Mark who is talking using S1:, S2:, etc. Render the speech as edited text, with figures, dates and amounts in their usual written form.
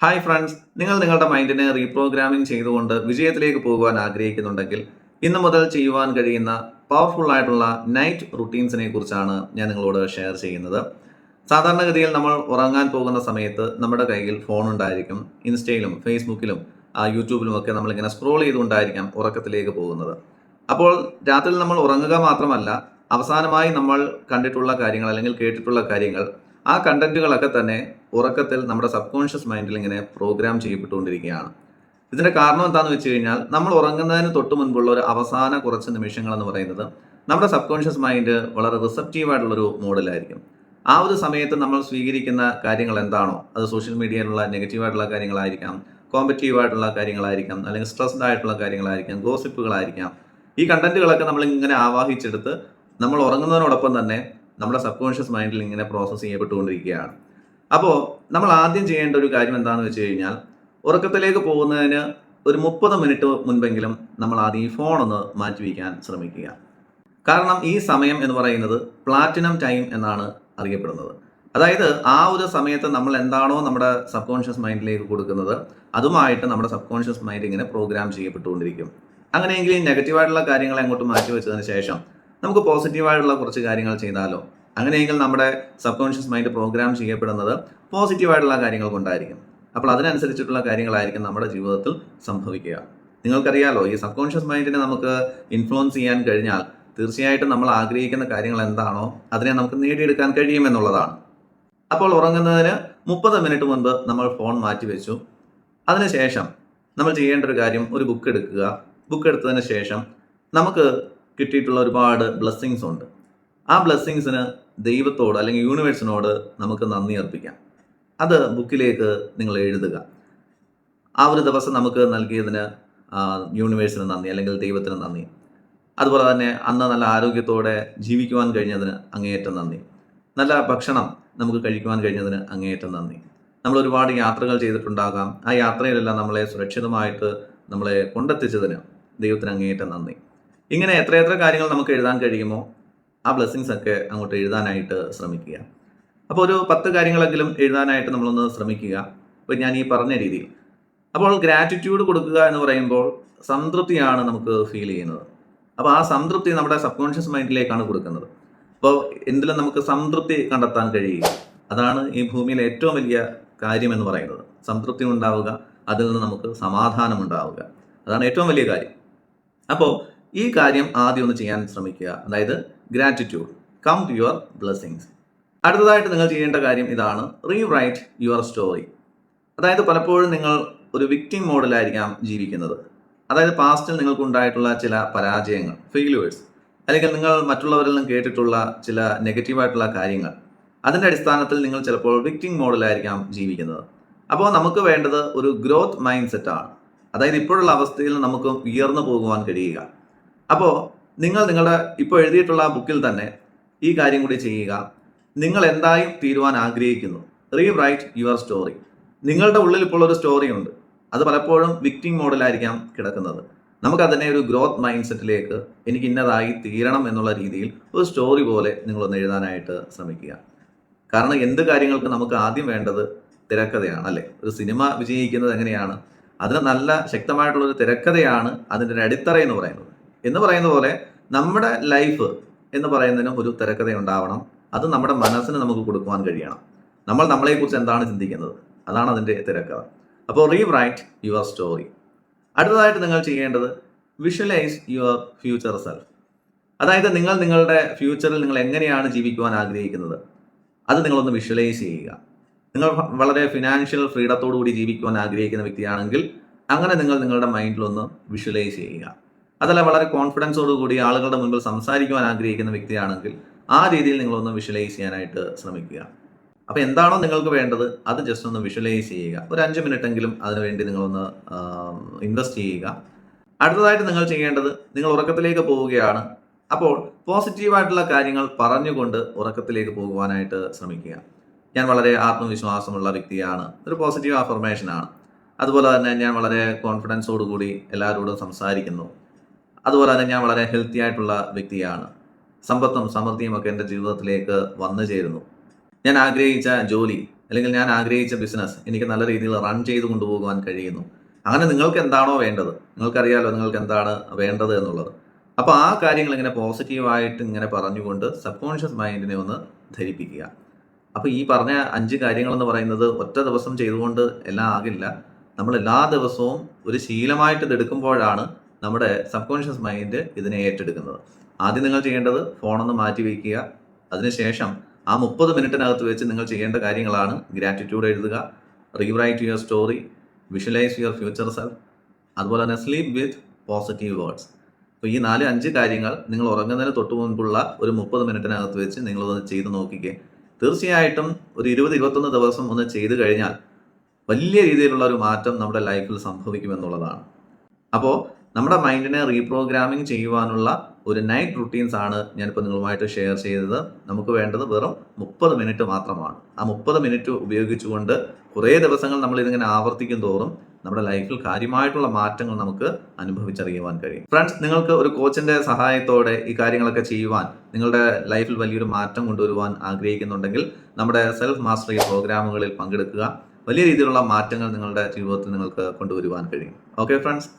S1: Hi friends, നിങ്ങൾ നിങ്ങളുടെ മൈൻഡിനെ reprogramming ചെയ്തുകൊണ്ട് വിജയത്തിലേക്ക് പോകുവാൻ ആഗ്രഹിക്കുന്നുണ്ടെങ്കിൽ ഇന്ന് മുതൽ ചെയ്യുവാൻ കഴിയുന്ന പവർഫുൾ ആയിട്ടുള്ള നൈറ്റ് റുട്ടീൻസിനെ കുറിച്ചാണ് ഞാൻ നിങ്ങളോട് ഷെയർ ചെയ്യുന്നത്. സാധാരണഗതിയിൽ നമ്മൾ ഉറങ്ങാൻ പോകുന്ന സമയത്ത് നമ്മുടെ കയ്യിൽ ഫോൺ ഉണ്ടായിരിക്കും. ഇൻസ്റ്റയിലും ഫേസ്ബുക്കിലും യൂട്യൂബിലും ഒക്കെ നമ്മളിങ്ങനെ സ്ക്രോൾ ചെയ്തുകൊണ്ടായിരിക്കാം ഉറക്കത്തിലേക്ക് പോകുന്നത്. അപ്പോൾ രാത്രിയിൽ നമ്മൾ ഉറങ്ങുക മാത്രമല്ല, അവസാനമായി നമ്മൾ കണ്ടിട്ടുള്ള കാര്യങ്ങൾ അല്ലെങ്കിൽ കേട്ടിട്ടുള്ള കാര്യങ്ങൾ, ആ കണ്ടന്റുകളൊക്കെ തന്നെ ഉറക്കത്തിൽ നമ്മുടെ സബ് കോൺഷ്യസ് മൈൻഡിൽ ഇങ്ങനെ പ്രോഗ്രാം ചെയ്യപ്പെട്ടുകൊണ്ടിരിക്കുകയാണ്. ഇതിന്റെ കാരണം എന്താണെന്ന് വെച്ച് കഴിഞ്ഞാൽ, നമ്മൾ ഉറങ്ങുന്നതിന് തൊട്ട് മുൻപുള്ള ഒരു അവസാന കുറച്ച് നിമിഷങ്ങൾ എന്ന് പറയുന്നത് നമ്മുടെ സബ് കോൺഷ്യസ് മൈൻഡ് വളരെ റിസപ്റ്റീവ് ആയിട്ടുള്ളൊരു മോഡിലായിരിക്കും. ആ ഒരു സമയത്ത് നമ്മൾ സ്വീകരിക്കുന്ന കാര്യങ്ങൾ എന്താണോ, അത് സോഷ്യൽ മീഡിയയിലുള്ള നെഗറ്റീവായിട്ടുള്ള കാര്യങ്ങളായിരിക്കാം, കോമ്പറ്റീവ് ആയിട്ടുള്ള കാര്യങ്ങളായിരിക്കാം, അല്ലെങ്കിൽ സ്ട്രെസ്ഡ് ആയിട്ടുള്ള കാര്യങ്ങളായിരിക്കാം, ഗോസിപ്പുകളായിരിക്കാം. ഈ കണ്ടന്റുകളൊക്കെ നമ്മൾ ഇങ്ങനെ ആവാഹിച്ചെടുത്ത് നമ്മൾ ഉറങ്ങുന്നതിനോടൊപ്പം തന്നെ നമ്മുടെ സബ് കോൺഷ്യസ് മൈൻഡിൽ ഇങ്ങനെ പ്രോസസ്സ് ചെയ്യപ്പെട്ടുകൊണ്ടിരിക്കുകയാണ്. അപ്പോൾ നമ്മൾ ആദ്യം ചെയ്യേണ്ട ഒരു കാര്യം എന്താണെന്ന് വെച്ച് കഴിഞ്ഞാൽ, ഉറക്കത്തിലേക്ക് പോകുന്നതിന് ഒരു 30 മിനിറ്റ് മുൻപെങ്കിലും നമ്മൾ ആദ്യം ഈ ഫോൺ ഒന്ന് മാറ്റിവെക്കാൻ ശ്രമിക്കുക. കാരണം ഈ സമയം എന്ന് പറയുന്നത് പ്ലാറ്റിനം ടൈം എന്നാണ് അറിയപ്പെടുന്നത്. അതായത് ആ ഒരു സമയത്ത് നമ്മൾ എന്താണോ നമ്മുടെ സബ് കോൺഷ്യസ് മൈൻഡിലേക്ക് കൊടുക്കുന്നത്, അതുമായിട്ട് നമ്മുടെ സബ് കോൺഷ്യസ് മൈൻഡ് ഇങ്ങനെ പ്രോഗ്രാം ചെയ്യപ്പെട്ടുകൊണ്ടിരിക്കും. അങ്ങനെയെങ്കിൽ ഈ നെഗറ്റീവായിട്ടുള്ള കാര്യങ്ങളെ അങ്ങോട്ട് മാറ്റി വെച്ചതിന് ശേഷം നമുക്ക് പോസിറ്റീവായിട്ടുള്ള കുറച്ച് കാര്യങ്ങൾ ചെയ്താലോ? അങ്ങനെയെങ്കിൽ നമ്മുടെ സബ് കോൺഷ്യസ് മൈൻഡ് പ്രോഗ്രാം ചെയ്യപ്പെടുന്നത് പോസിറ്റീവായിട്ടുള്ള കാര്യങ്ങൾ കൊണ്ടായിരിക്കും. അപ്പോൾ അതിനനുസരിച്ചിട്ടുള്ള കാര്യങ്ങളായിരിക്കും നമ്മുടെ ജീവിതത്തിൽ സംഭവിക്കുക. നിങ്ങൾക്കറിയാലോ, ഈ സബ് കോൺഷ്യസ് മൈൻഡിനെ നമുക്ക് ഇൻഫ്ലുവൻസ് ചെയ്യാൻ കഴിഞ്ഞാൽ തീർച്ചയായിട്ടും നമ്മൾ ആഗ്രഹിക്കുന്ന കാര്യങ്ങൾ എന്താണോ അതിനെ നമുക്ക് നേടിയെടുക്കാൻ കഴിയുമെന്നുള്ളതാണ്. അപ്പോൾ ഉറങ്ങുന്നതിന് 30 മിനിറ്റ് മുൻപ് നമ്മൾ ഫോൺ മാറ്റിവെച്ചു. അതിനുശേഷം നമ്മൾ ചെയ്യേണ്ട ഒരു കാര്യം, ഒരു ബുക്ക് എടുക്കുക. ബുക്ക് എടുത്തതിന് ശേഷം നമുക്ക് കിട്ടിയിട്ടുള്ള ഒരുപാട് ബ്ലെസ്സിങ്സ് ഉണ്ട്. ആ ബ്ലെസ്സിങ്സിന് ദൈവത്തോട് അല്ലെങ്കിൽ യൂണിവേഴ്സിനോട് നമുക്ക് നന്ദി അർപ്പിക്കാം. അത് ബുക്കിലേക്ക് നിങ്ങൾ എഴുതുക. ആ ഒരു ദിവസം നമുക്ക് നൽകിയതിന് യൂണിവേഴ്സിന് നന്ദി, അല്ലെങ്കിൽ ദൈവത്തിന് നന്ദി. അതുപോലെ തന്നെ അന്ന് നല്ല ആരോഗ്യത്തോടെ ജീവിക്കുവാൻ കഴിഞ്ഞതിന് അങ്ങേയറ്റം നന്ദി. നല്ല ഭക്ഷണം നമുക്ക് കഴിക്കുവാൻ കഴിഞ്ഞതിന് അങ്ങേയറ്റം നന്ദി. നമ്മൾ ഒരുപാട് യാത്രകൾ ചെയ്തിട്ടുണ്ടാകാം. ആ യാത്രയിലെല്ലാം നമ്മളെ സുരക്ഷിതമായിട്ട് നമ്മളെ കൊണ്ടെത്തിച്ചതിന് ദൈവത്തിന് അങ്ങേയറ്റം നന്ദി. ഇങ്ങനെ എത്രയെത്ര കാര്യങ്ങൾ നമുക്ക് എഴുതാൻ കഴിയുമോ ആ ബ്ലെസ്സിങ്സ് ഒക്കെ അങ്ങോട്ട് എഴുതാനായിട്ട് ശ്രമിക്കുക. അപ്പോൾ ഒരു 10 കാര്യങ്ങളെങ്കിലും എഴുതാനായിട്ട് നമ്മളൊന്ന് ശ്രമിക്കുക. അപ്പോൾ ഞാൻ ഈ പറഞ്ഞ രീതിയിൽ. അപ്പോൾ ഗ്രാറ്റിറ്റ്യൂഡ് കൊടുക്കുക എന്ന് പറയുമ്പോൾ സംതൃപ്തിയാണ് നമുക്ക് ഫീൽ ചെയ്യുന്നത്. അപ്പോൾ ആ സംതൃപ്തി നമ്മുടെ സബ് കോൺഷ്യസ് മൈൻഡിലേക്കാണ് കൊടുക്കുന്നത്. അപ്പോൾ എന്തിലും നമുക്ക് സംതൃപ്തി കണ്ടെത്താൻ കഴിയുക, അതാണ് ഈ ഭൂമിയിലെ ഏറ്റവും വലിയ കാര്യം എന്ന് പറയുന്നത്. സംതൃപ്തി ഉണ്ടാവുക, അതിൽ നിന്ന് നമുക്ക് സമാധാനം ഉണ്ടാവുക, അതാണ് ഏറ്റവും വലിയ കാര്യം. അപ്പോൾ ഈ കാര്യം ആദ്യം ഒന്ന് ചെയ്യാൻ ശ്രമിക്കുക. അതായത് gratitude, come to your blessings. അടുത്തതായിട്ട് നിങ്ങൾ ചെയ്യേണ്ട കാര്യം ഇതാണ്: റീറൈറ്റ് യുവർ സ്റ്റോറി. അതായത് പലപ്പോഴും നിങ്ങൾ ഒരു വിക്ടിം മോഡിലായിരിക്കാം ജീവിക്കുന്നത്. അതായത് പാസ്റ്റിൽ നിങ്ങൾക്കുണ്ടായിട്ടുള്ള ചില പരാജയങ്ങൾ, ഫെയിലുവേഴ്സ്, അല്ലെങ്കിൽ നിങ്ങൾ മറ്റുള്ളവരിൽ നിന്നും കേട്ടിട്ടുള്ള ചില നെഗറ്റീവായിട്ടുള്ള കാര്യങ്ങൾ, അതിൻ്റെ അടിസ്ഥാനത്തിൽ നിങ്ങൾ ചിലപ്പോൾ വിക്ടിം മോഡിലായിരിക്കാം ജീവിക്കുന്നത്. അപ്പോൾ നമുക്ക് വേണ്ടത് ഒരു ഗ്രോത്ത് മൈൻഡ് സെറ്റാണ്. അതായത് ഇപ്പോഴുള്ള അവസ്ഥയിൽ നമുക്ക് ഉയർന്നു പോകുവാൻ കഴിയുക. അപ്പോൾ നിങ്ങൾ നിങ്ങളുടെ ഇപ്പോൾ എഴുതിയിട്ടുള്ള ആ ബുക്കിൽ തന്നെ ഈ കാര്യം കൂടി ചെയ്യുക. നിങ്ങൾ എന്തായും തീരുവാൻ ആഗ്രഹിക്കുന്നു. Rewrite your story. നിങ്ങളുടെ ഉള്ളിൽ ഇപ്പോൾ ഒരു സ്റ്റോറി ഉണ്ട്. അത് പലപ്പോഴും വിക്ടിം മോഡലായിരിക്കാം കിടക്കുന്നത്. നമുക്കതിനെ ഒരു ഗ്രോത്ത് മൈൻഡ് സെറ്റിലേക്ക്, എനിക്ക് ഇന്നതായി തീരണം എന്നുള്ള രീതിയിൽ ഒരു സ്റ്റോറി പോലെ നിങ്ങളൊന്ന് എഴുതാനായിട്ട് ശ്രമിക്കുക. കാരണം എന്ത് കാര്യങ്ങൾക്ക് നമുക്ക് ആദ്യം വേണ്ടത് തിരക്കഥയാണ്, അല്ലേ? ഒരു സിനിമ വിജയിക്കുന്നത് എങ്ങനെയാണ്? അതിന് നല്ല ശക്തമായിട്ടുള്ളൊരു തിരക്കഥയാണ് അതിൻ്റെ ഒരു അടിത്തറ എന്ന് പറയുന്ന പോലെ നമ്മുടെ ലൈഫ് എന്ന് പറയുന്നതിനും ഒരു തിരക്കഥ ഉണ്ടാവണം. അത് നമ്മുടെ മനസ്സിന് നമുക്ക് കൊടുക്കുവാൻ കഴിയണം. നമ്മൾ നമ്മളെക്കുറിച്ച് എന്താണ് ചിന്തിക്കുന്നത്, അതാണ് അതിൻ്റെ തിരക്കഥ. അപ്പോൾ റീറൈറ്റ് യുവർ സ്റ്റോറി. അടുത്തതായിട്ട് നിങ്ങൾ ചെയ്യേണ്ടത് വിഷ്വലൈസ് യുവർ ഫ്യൂച്ചർ സെൽഫ്. അതായത് നിങ്ങൾ നിങ്ങളുടെ ഫ്യൂച്ചറിൽ നിങ്ങൾ എങ്ങനെയാണ് ജീവിക്കുവാൻ ആഗ്രഹിക്കുന്നത്, അത് നിങ്ങളൊന്ന് വിഷ്വലൈസ് ചെയ്യുക. നിങ്ങൾ വളരെ ഫിനാൻഷ്യൽ ഫ്രീഡത്തോടു കൂടി ജീവിക്കുവാൻ ആഗ്രഹിക്കുന്ന വ്യക്തിയാണെങ്കിൽ അങ്ങനെ നിങ്ങൾ നിങ്ങളുടെ മൈൻഡിലൊന്ന് വിഷ്വലൈസ് ചെയ്യുക. അതല്ല, വളരെ കോൺഫിഡൻസോടു കൂടി ആളുകളുടെ മുൻപിൽ സംസാരിക്കുവാൻ ആഗ്രഹിക്കുന്ന വ്യക്തിയാണെങ്കിൽ ആ രീതിയിൽ നിങ്ങളൊന്ന് വിഷ്വലൈസ് ചെയ്യാനായിട്ട് ശ്രമിക്കുക. അപ്പോൾ എന്താണോ നിങ്ങൾക്ക് വേണ്ടത് അത് ജസ്റ്റ് ഒന്ന് വിഷ്വലൈസ് ചെയ്യുക. ഒരു 5 മിനിറ്റെങ്കിലും അതിനുവേണ്ടി നിങ്ങളൊന്ന് ഇൻവെസ്റ്റ് ചെയ്യുക. അടുത്തതായിട്ട് നിങ്ങൾ ചെയ്യേണ്ടത്, നിങ്ങൾ ഉറക്കത്തിലേക്ക് പോവുകയാണ്. അപ്പോൾ പോസിറ്റീവായിട്ടുള്ള കാര്യങ്ങൾ പറഞ്ഞുകൊണ്ട് ഉറക്കത്തിലേക്ക് പോകുവാനായിട്ട് ശ്രമിക്കുക. ഞാൻ വളരെ ആത്മവിശ്വാസമുള്ള വ്യക്തിയാണ്, ഒരു പോസിറ്റീവ് അഫർമേഷനാണ്. അതുപോലെ തന്നെ ഞാൻ വളരെ കോൺഫിഡൻസോടു കൂടി എല്ലാവരോടും സംസാരിക്കുന്നു. അതുപോലെ തന്നെ ഞാൻ വളരെ ഹെൽത്തി ആയിട്ടുള്ള വ്യക്തിയാണ്. സമ്പത്തും സമൃദ്ധിയും ഒക്കെ എൻ്റെ ജീവിതത്തിലേക്ക് വന്നു ചേരുന്നു. ഞാൻ ആഗ്രഹിച്ച ജോലി അല്ലെങ്കിൽ ഞാൻ ആഗ്രഹിച്ച ബിസിനസ് എനിക്ക് നല്ല രീതിയിൽ റൺ ചെയ്ത് കൊണ്ടുപോകുവാൻ കഴിയുന്നു. അങ്ങനെ നിങ്ങൾക്ക് എന്താണോ വേണ്ടത്, നിങ്ങൾക്കറിയാലോ നിങ്ങൾക്ക് എന്താണ് വേണ്ടത് എന്നുള്ളത്. അപ്പോൾ ആ കാര്യങ്ങൾ ഇങ്ങനെ പോസിറ്റീവായിട്ട് ഇങ്ങനെ പറഞ്ഞുകൊണ്ട് സബ് കോൺഷ്യസ് മൈൻഡിനെ ഒന്ന് ധരിപ്പിക്കുക. അപ്പോൾ ഈ പറഞ്ഞ 5 കാര്യങ്ങളെന്ന് പറയുന്നത് ഒറ്റ ദിവസം ചെയ്തുകൊണ്ട് എല്ലാം ആകില്ല. നമ്മൾ എല്ലാ ദിവസവും ഒരു ശീലമായിട്ട് ഇതെടുക്കുമ്പോഴാണ് നമ്മുടെ സബ് കോൺഷ്യസ് മൈൻഡ് ഇതിനെ ഏറ്റെടുക്കുന്നത്. ആദ്യം നിങ്ങൾ ചെയ്യേണ്ടത് ഫോണൊന്ന് മാറ്റി വയ്ക്കുക. അതിനുശേഷം ആ 30 മിനിറ്റിനകത്ത് വെച്ച് നിങ്ങൾ ചെയ്യേണ്ട കാര്യങ്ങളാണ് ഗ്രാറ്റിറ്റ്യൂഡ് എഴുതുക, rewrite your story, visualise your future self, അതുപോലെ തന്നെ സ്ലീപ്പ് വിത്ത് പോസിറ്റീവ് വേർഡ്സ്. അപ്പോൾ ഈ 4-5 കാര്യങ്ങൾ നിങ്ങൾ ഉറങ്ങുന്നതിന് തൊട്ട് മുൻപുള്ള ഒരു 30 മിനിറ്റിനകത്ത് വെച്ച് നിങ്ങളൊന്ന് ചെയ്ത് നോക്കിക്കേ. തീർച്ചയായിട്ടും ഒരു 20-21 ദിവസം ഒന്ന് ചെയ്തു കഴിഞ്ഞാൽ വലിയ രീതിയിലുള്ള ഒരു മാറ്റം നമ്മുടെ ലൈഫിൽ സംഭവിക്കുമെന്നുള്ളതാണ്. അപ്പോൾ നമ്മുടെ മൈൻഡിനെ റീപ്രോഗ്രാമിംഗ് ചെയ്യുവാനുള്ള ഒരു നൈറ്റ് റുട്ടീൻസ് ആണ് ഞാനിപ്പോൾ നിങ്ങളുമായിട്ട് ഷെയർ ചെയ്തത്. നമുക്ക് വേണ്ടത് വെറും 30 മിനിറ്റ് മാത്രമാണ്. ആ 30 മിനിറ്റ് ഉപയോഗിച്ചുകൊണ്ട് കുറേ ദിവസങ്ങൾ നമ്മൾ ഇതിങ്ങനെ ആവർത്തിക്കും തോറും നമ്മുടെ ലൈഫിൽ കാര്യമായിട്ടുള്ള മാറ്റങ്ങൾ നമുക്ക് അനുഭവിച്ചറിയുവാൻ കഴിയും. ഫ്രണ്ട്സ്, നിങ്ങൾക്ക് ഒരു കോച്ചിന്റെ സഹായത്തോടെ ഈ കാര്യങ്ങളൊക്കെ ചെയ്യുവാൻ, നിങ്ങളുടെ ലൈഫിൽ വലിയൊരു മാറ്റം കൊണ്ടുവരുവാൻ ആഗ്രഹിക്കുന്നുണ്ടെങ്കിൽ നമ്മുടെ സെൽഫ് മാസ്റ്ററി പ്രോഗ്രാമുകളിൽ പങ്കെടുക്കുക. വലിയ രീതിയിലുള്ള മാറ്റങ്ങൾ നിങ്ങളുടെ ജീവിതത്തിൽ നിങ്ങൾക്ക് കൊണ്ടുവരുവാൻ കഴിയും. Okay friends.